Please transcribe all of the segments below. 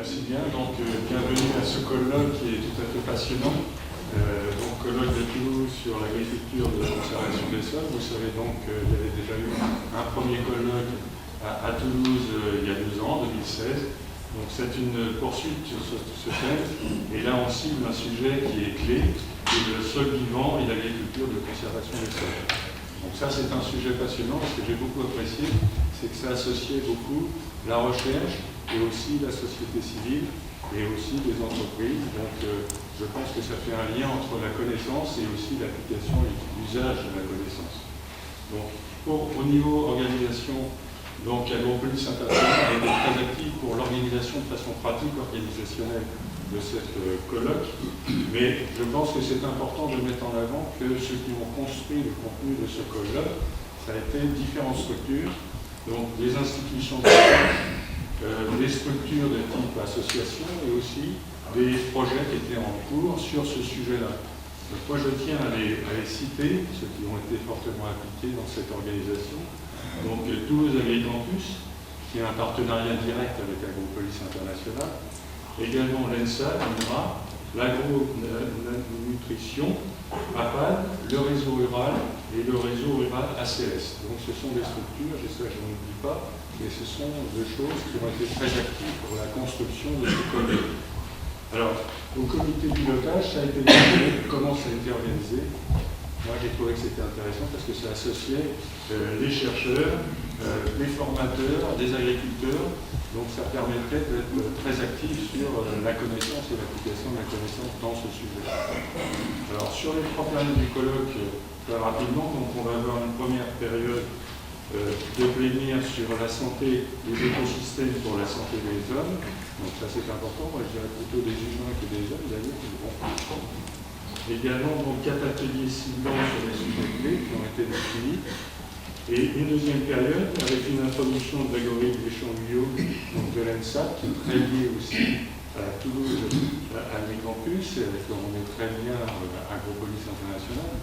Merci bien. Donc, bienvenue à ce colloque qui est tout à fait passionnant. Colloque de Toulouse sur l'agriculture de conservation des sols. Vous savez donc qu'il y avait déjà eu un premier colloque à Toulouse il y a 2 ans, en 2016. Donc, c'est une poursuite sur ce thème. Et là, on cible un sujet qui est clé, qui est le sol vivant et l'agriculture de conservation des sols. Donc ça, c'est un sujet passionnant. Ce que j'ai beaucoup apprécié, c'est que ça associait beaucoup la recherche et aussi la société civile et aussi des entreprises. Donc je pense que ça fait un lien entre la connaissance et aussi l'application et l'usage de la connaissance. Donc au niveau organisation, donc Agropolis International a été très active pour l'organisation de façon pratique, organisationnelle de cette colloque, mais je pense que c'est important de mettre en avant que ceux qui ont construit le contenu de ce colloque, ça a été différentes structures, donc des institutions de recherche, des structures de type association et aussi des projets qui étaient en cours sur ce sujet-là. Donc moi je tiens à les citer, ceux qui ont été fortement impliqués dans cette organisation. Donc Toulouse Agricampus, qui est un partenariat direct avec Agropolis International, également l'ENSA, l'agronutrition, APAD, le réseau rural et le réseau rural ACS. Donc ce sont des structures, et ça je n'en oublie pas, mais ce sont des choses qui ont été très actives pour la construction de ce colloque. Alors, au comité de pilotage, ça a été décidé, comment ça a été organisé. Moi j'ai trouvé que c'était intéressant parce que ça associait les chercheurs, les formateurs, les agriculteurs. Donc ça permettrait d'être très actif sur la connaissance et l'application de la connaissance dans ce sujet. Alors sur les 3 périodes du colloque, très rapidement, donc on va avoir une première période de plénière sur la santé des écosystèmes pour la santé des hommes. Donc ça c'est important, moi je dirais plutôt des humains que des hommes d'ailleurs. Bon. Également donc 4 ateliers ciblants sur les sujets clés qui ont été définis. Et une deuxième période avec une introduction de Grégory Deschamps-Guyot, donc de l'ENSA, qui est très lié aussi à Toulouse, à Agricampus, et avec on est très bien à Agropolis International.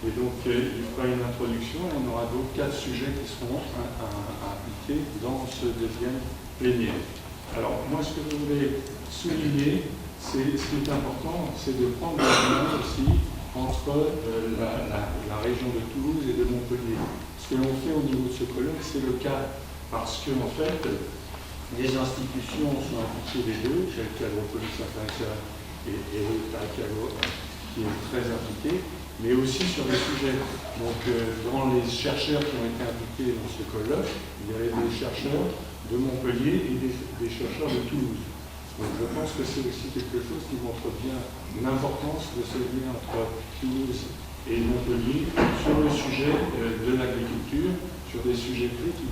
Et donc il fera une introduction et on aura donc 4 sujets qui seront appliqués dans ce deuxième plénière. Alors moi ce que je voulais souligner, c'est ce qui est important, c'est de prendre le lien aussi entre la région de Toulouse et de Montpellier. Ce que l'on fait au niveau de ce colloque, c'est le cas parce que en fait, les institutions sont impliquées les deux, telles qu'Agropolis International et Agro, qui est très impliqué, mais aussi sur les sujets. Donc, dans les chercheurs qui ont été impliqués dans ce colloque, il y avait des chercheurs de Montpellier et des chercheurs de Toulouse. Donc, je pense que c'est aussi quelque chose qui montre bien l'importance de ce lien entre Toulouse et Montpellier sur le sujet de l'agriculture, sur des sujets clés qui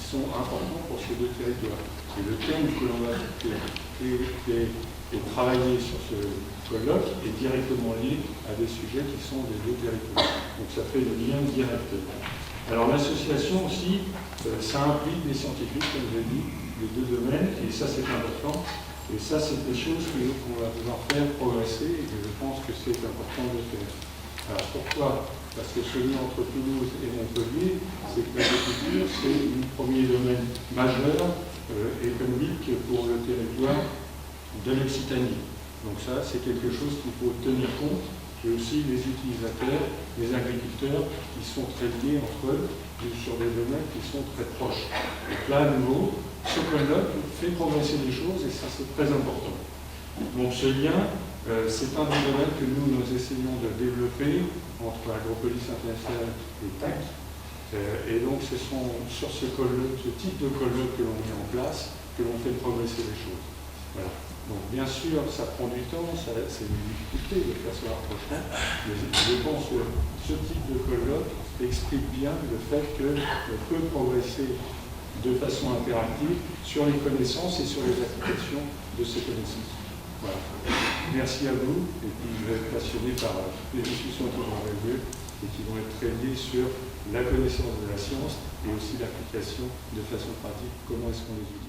sont importants pour ces 2 territoires. Et le thème que l'on va travailler sur ce colloque est directement lié à des sujets qui sont des 2 territoires. Donc ça fait le lien direct. Alors l'association aussi, ça implique des scientifiques, comme j'ai dit, des 2 domaines, et ça c'est important. Et ça c'est des choses qu'on va pouvoir faire progresser et que je pense que c'est important de faire. Alors pourquoi? Parce que ce lien entre Toulouse et Montpellier, c'est que l'agriculture, c'est le premier domaine majeur économique pour le territoire de l'Occitanie. Donc ça, c'est quelque chose qu'il faut tenir compte. Et aussi les utilisateurs, les agriculteurs qui sont très liés entre eux sur des domaines qui sont très proches. Donc là, à nouveau, ce colloque fait progresser les choses et ça, c'est très important. Donc ce lien, c'est un des domaines que nous essayons de développer entre Agropolis International et TAC. Et donc ce sont sur ce type de colloque que l'on met en place, que l'on fait progresser les choses. Voilà. Donc bien sûr, ça prend du temps, c'est une difficulté de faire ce rapprochement, mais je pense que ce type de colloque explique bien le fait qu'on peut progresser de façon interactive sur les connaissances et sur les applications de ces connaissances. Voilà. Merci à vous, et puis je vais être passionné par les discussions qui vont avoir lieu et qui vont être très liées sur la connaissance de la science et aussi l'application de façon pratique, comment est-ce qu'on les utilise.